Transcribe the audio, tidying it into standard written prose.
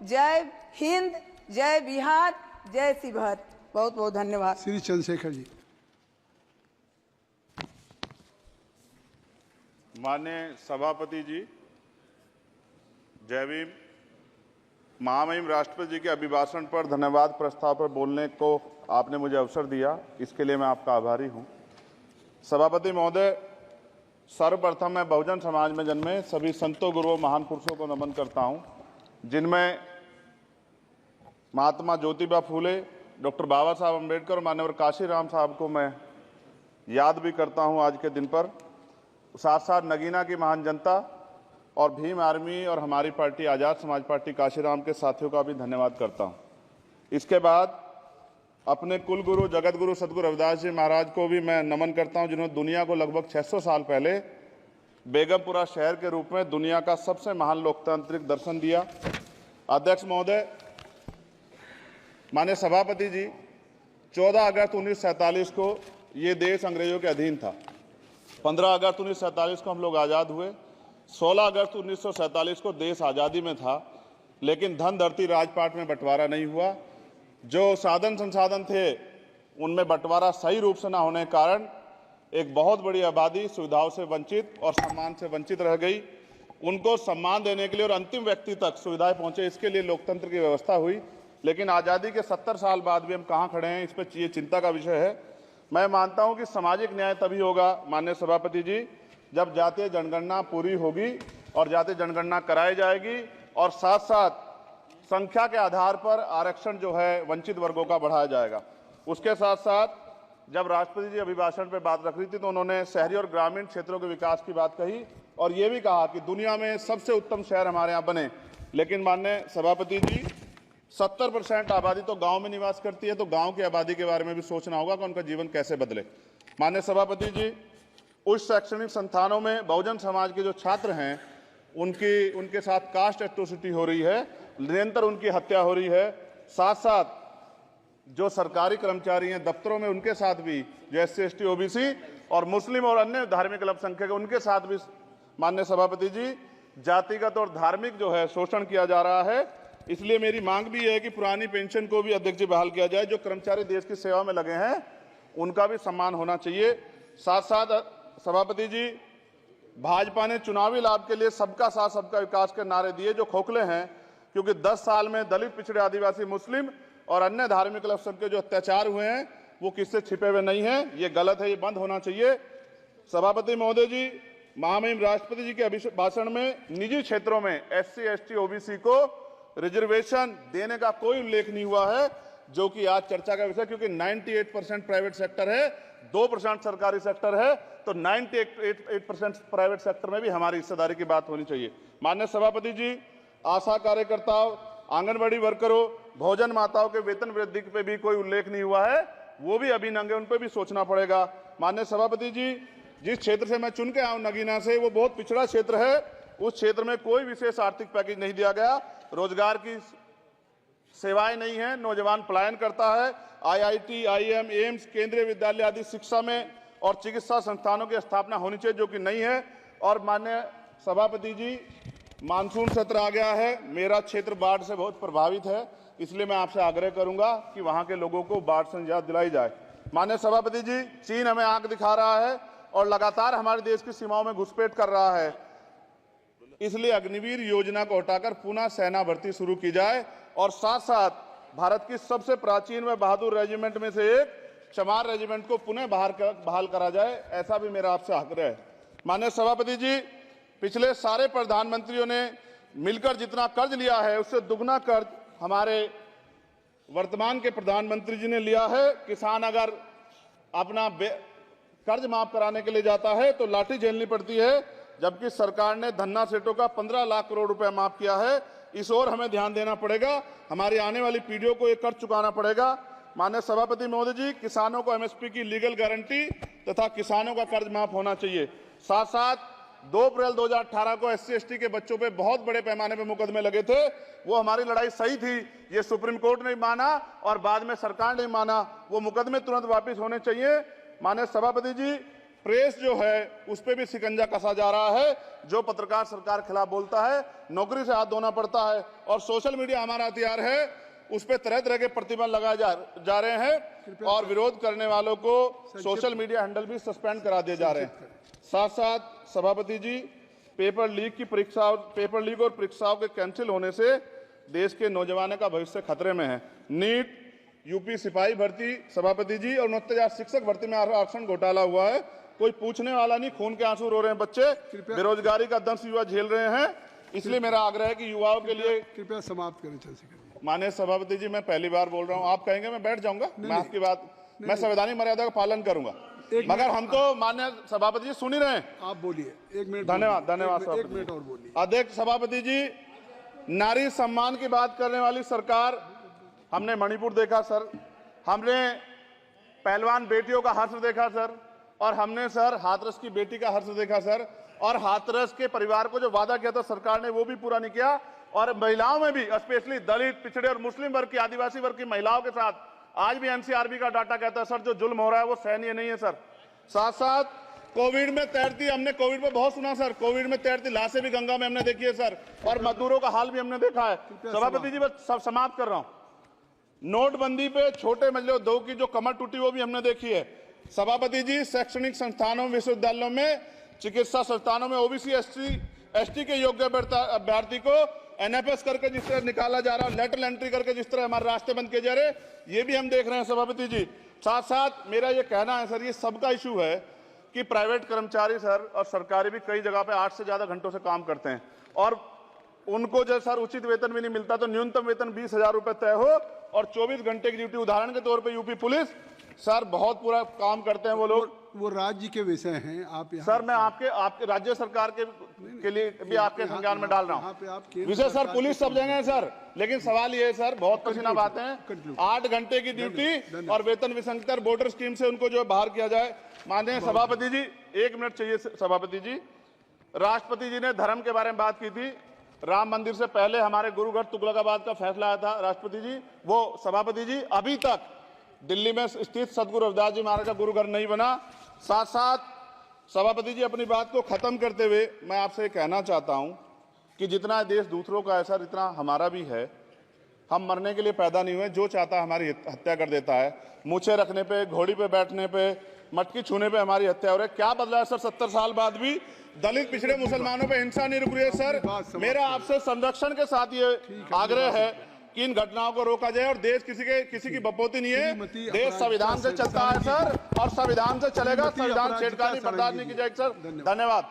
जय हिंद, जय बिहार, जय शिवहर। बहुत बहुत धन्यवाद। श्री चंद्रशेखर जी। माननीय सभापति जी, जय भीम। महामहिम राष्ट्रपति जी के अभिभाषण पर धन्यवाद प्रस्ताव पर बोलने को आपने मुझे अवसर दिया, इसके लिए मैं आपका आभारी हूं। सभापति महोदय, सर्वप्रथम मैं बहुजन समाज में जन्मे सभी संतों, गुरुओं, महान पुरुषों को नमन करता हूं, जिनमें महात्मा ज्योतिबा फूले, डॉक्टर बाबा साहब अम्बेडकर और मान्यवर काशीराम साहब को मैं याद भी करता हूं आज के दिन पर। साथ साथ नगीना की महान जनता और भीम आर्मी और हमारी पार्टी आज़ाद समाज पार्टी काशीराम के साथियों का भी धन्यवाद करता हूं। इसके बाद अपने कुल गुरु जगत गुरु सदगुरु रविदास जी महाराज को भी मैं नमन करता हूं, जिन्होंने दुनिया को लगभग 600 साल पहले बेगमपुरा शहर के रूप में दुनिया का सबसे महान लोकतांत्रिक दर्शन दिया। अध्यक्ष महोदय, माननीय सभापति जी, 14 अगस्त 1947 को ये देश अंग्रेजों के अधीन था। 15 अगस्त 1947 को हम लोग आज़ाद हुए। 16 अगस्त 1947 को देश आज़ादी में था, लेकिन धन धरती राजपाट में बंटवारा नहीं हुआ। जो साधन संसाधन थे उनमें बंटवारा सही रूप से न होने के कारण एक बहुत बड़ी आबादी सुविधाओं से वंचित और सम्मान से वंचित रह गई। उनको सम्मान देने के लिए और अंतिम व्यक्ति तक सुविधाएं पहुंचे, इसके लिए लोकतंत्र की व्यवस्था हुई। लेकिन आज़ादी के 70 साल बाद भी हम कहाँ खड़े हैं, इस पर ये चिंता का विषय है। मैं मानता हूं कि सामाजिक न्याय तभी होगा माननीय सभापति जी, जब जातीय जनगणना पूरी होगी और जातीय जनगणना कराई जाएगी और साथ साथ संख्या के आधार पर आरक्षण जो है वंचित वर्गों का बढ़ाया जाएगा। उसके साथ साथ जब राष्ट्रपति जी अभिभाषण पे बात रख रही थी तो उन्होंने शहरी और ग्रामीण क्षेत्रों के विकास की बात कही और ये भी कहा कि दुनिया में सबसे उत्तम शहर हमारे यहाँ बने। लेकिन माननीय सभापति जी, 70% आबादी तो गांव में निवास करती है, तो गांव की आबादी के बारे में भी सोचना होगा कि उनका जीवन कैसे बदले। माननीय सभापति जी, उच्च शैक्षणिक संस्थानों में बहुजन समाज के जो छात्र हैं उनके साथ कास्ट एट्रोसिटी हो रही है, निरंतर उनकी हत्या हो रही है। साथ साथ जो सरकारी कर्मचारी हैं दफ्तरों में, उनके साथ भी जो SC ST OBC और मुस्लिम और अन्य धार्मिक अल्पसंख्यक, उनके साथ भी माननीय सभापति जी जातिगत और धार्मिक जो है शोषण किया जा रहा है। इसलिए मेरी मांग भी है कि पुरानी पेंशन को भी अध्यक्ष जी बहाल किया जाए। जो कर्मचारी देश की सेवा में लगे हैं उनका भी सम्मान होना चाहिए। साथ साथ सभापति जी, भाजपा ने चुनावी लाभ के लिए सबका साथ सबका विकास के नारे दिए जो खोखले हैं, क्योंकि 10 साल में दलित, पिछड़े, आदिवासी, मुस्लिम और अन्य धार्मिक अल्पसंख्यक के जो अत्याचार हुए हैं वो किससे छिपे हुए नहीं हैं। ये गलत है, ये बंद होना चाहिए। सभापति महोदय जी, महामहिम राष्ट्रपति जी के अभिभाषण में निजी क्षेत्रों में SC ST OBC को रिजर्वेशन देने का कोई उल्लेख नहीं हुआ है, जो कि आज चर्चा का विषय, क्योंकि 98% प्राइवेट सेक्टर है, 2% सरकारी सेक्टर है, तो 98% प्राइवेट सेक्टर में भी हमारी हिस्सेदारी की बात होनी चाहिए। माननीय सभापति जी, आशा कार्यकर्ताओं, आंगनबाड़ी वर्करों, भोजन माताओं के वेतन वृद्धि पे भी कोई उल्लेख नहीं हुआ है, वो भी अभी नंगे, उन पर भी सोचना पड़ेगा। माननीय सभापति जी, जिस क्षेत्र से मैं चुन के आया हूं नगीना से, वो बहुत पिछड़ा क्षेत्र है। उस क्षेत्र में कोई विशेष आर्थिक पैकेज नहीं दिया गया, रोजगार की सेवाएं नहीं है, नौजवान पलायन करता है। IIT, IIM, एम्स, केंद्रीय विद्यालय आदि शिक्षा में और चिकित्सा संस्थानों की स्थापना होनी चाहिए, जो कि नहीं है। और माननीय सभापति जी, मानसून सत्र आ गया है, मेरा क्षेत्र बाढ़ से बहुत प्रभावित है, इसलिए मैं आपसे आग्रह करूंगा कि वहां के लोगों को बाढ़ से निजात दिलाई जाए। माननीय सभापति जी, चीन हमें आंख दिखा रहा है और लगातार हमारे देश की सीमाओं में घुसपैठ कर रहा है, इसलिए अग्निवीर योजना को हटाकर पुनः सेना भर्ती शुरू की जाए और साथ साथ भारत की सबसे प्राचीन व बहादुर रेजिमेंट में से एक चमार रेजिमेंट को पुनः बहाल करा जाए, ऐसा भी मेरा आपसे आग्रह है। माननीय सभापति जी, पिछले सारे प्रधानमंत्रियों ने मिलकर जितना कर्ज लिया है उससे दुगना कर्ज हमारे वर्तमान के प्रधानमंत्री जी ने लिया है। किसान अगर अपना कर्ज माफ कराने के लिए जाता है तो लाठी झेलनी पड़ती है, जबकि सरकार ने धन्ना सेठों का 15 लाख करोड़ रुपए माफ किया है। इस ओर हमें ध्यान देना पड़ेगा, हमारी आने वाली पीढ़ियों को ये कर्ज चुकाना पड़ेगा। माननीय सभापति महोदय जी, किसानों को MSP की लीगल गारंटी तथा किसानों का कर्ज माफ होना चाहिए। साथ साथ 2 अप्रैल 2018 को SC ST के बच्चों पे बहुत बड़े पैमाने पे मुकदमे लगे थे, वो हमारी लड़ाई सही थी, ये सुप्रीम कोर्ट ने माना और बाद में सरकार ने माना, वो मुकदमे तुरंत वापस होने चाहिए। माननीय सभापति जी, प्रेस जो है उस पे भी शिकंजा कसा जा रहा है। जो पत्रकार सरकार खिलाफ बोलता है नौकरी से हाथ धोना पड़ता है, और सोशल मीडिया हमारा हथियार है, उस पे तरह तरह के प्रतिबंध लगाए जा रहे हैं और विरोध करने वालों को सोशल मीडिया हैंडल भी सस्पेंड करा दिए जा रहे हैं। साथ साथ सभापति जी, पेपर लीक और परीक्षाओं के कैंसिल होने से देश के नौजवानों का भविष्य खतरे में है। नीट, यूपी सिपाही भर्ती सभापति जी और 69,000 शिक्षक भर्ती में आरक्षण घोटाला हुआ है, कोई पूछने वाला नहीं, खून के आंसू रो रहे हैं बच्चे, बेरोजगारी का दंश युवा झेल रहे हैं। इसलिए मेरा आग्रह है कि युवाओं के लिए कृपया समाप्त करें चंद्रशेखर। माननीय सभापति जी, मैं पहली बार बोल रहा हूं, आप कहेंगे मैं बैठ जाऊंगा, मैं आपकी बात, मैं संवैधानिक मर्यादा का पालन करूंगा, मगर हम तो माननीय सभापति जी सुन ही रहे हैं। आप बोलिए, 1 मिनट। धन्यवाद, धन्यवाद। 1 मिनट और बोलिए। अध्यक्ष सभापति जी, नारी सम्मान की बात करने वाली सरकार, हमने मणिपुर देखा सर, हमने पहलवान बेटियों का हर्ष देखा सर, और हमने सर हाथरस की बेटी का हर्ष देखा सर, और हाथरस के परिवार को जो वादा किया था सरकार ने वो भी पूरा नहीं किया। और महिलाओं में भी, स्पेशली दलित, पिछड़े और मुस्लिम वर्ग की, आदिवासी वर्ग की महिलाओं के साथ आज भी एनसीआरबी का डाटा कहता है सर जो जुल्म हो रहा है वो सहनीय नहीं है सर। साथ साथ कोविड में तैरती, हमने कोविड में बहुत सुना सर, कोविड में तैरती लाशें भी गंगा में हमने देखी है सर, और मजदूरों का हाल भी हमने देखा है। सभापति जी, बस सब समाप्त कर रहा हूं। नोटबंदी पे छोटे मजले उद्योग की जो कमर टूटी वो भी हमने देखी है। सभापति जी, शैक्षणिक संस्थानों, विश्वविद्यालयों में, चिकित्सा संस्थानों में ओबीसी एसटी के योग्य अभ्यर्थी को एनएफएस करके जिस तरह निकाला जा रहा है, लेटरल एंट्री करके जिस तरह हमारे रास्ते बंद किए जा रहे, ये भी हम देख रहे हैं सभापति जी। साथ साथ मेरा ये कहना है सर, ये सबका इशू है कि प्राइवेट कर्मचारी सर और सरकारी भी कई जगह पे 8 से ज्यादा घंटों से काम करते हैं, और उनको जो सर उचित वेतन भी नहीं मिलता, तो न्यूनतम वेतन 20,000 रुपए तय हो और 24 घंटे की ड्यूटी। उदाहरण के तौर पे यूपी पुलिस सर बहुत पूरा काम करते हैं वो लोग। वो राज्य के विषय हैं, आप यहाँ सर मैं आपके राज्य सरकार के लिए भी आपके संज्ञान में डाल रहा हूँ विषय सर। पुलिस सब जगह है सर, लेकिन सवाल ये है सर, बहुत पसीना बहाते हैं, 8 घंटे की ड्यूटी और वेतन विसंगति, वोटर स्कीम से उनको जो बाहर किया जाए। माननीय सभापति जी, 1 मिनट चाहिए सभापति जी। राष्ट्रपति जी ने धर्म के बारे में बात की थी, राम मंदिर से पहले हमारे गुरुघर तुगलकाबाद का फैसला आया था राष्ट्रपति जी, वो सभापति जी अभी तक दिल्ली में स्थित सदगुरु रविदास जी महाराज का गुरुघर नहीं बना। साथ साथ सभापति जी, अपनी बात को खत्म करते हुए मैं आपसे कहना चाहता हूं कि जितना देश दूसरों का है सर, इतना हमारा भी है। हम मरने के लिए पैदा नहीं हुए, जो चाहता है हमारी हत्या कर देता है। मूछे रखने पे, घोड़ी पे बैठने पे, मटकी छूने पे हमारी हत्या हो रही है। क्या बदला है सर? 70 साल बाद भी दलित, पिछड़े, मुसलमानों पे हिंसा नहीं रुक रही है सर। मेरा आपसे संरक्षण के साथ ये आग्रह है कि इन घटनाओं को रोका जाए, और देश किसी की बपोती नहीं है, देश संविधान से चलता है सर, और संविधान से चलेगा। संविधान छेड़खानी बर्दाश्त नहीं की जाएगी सर। धन्यवाद।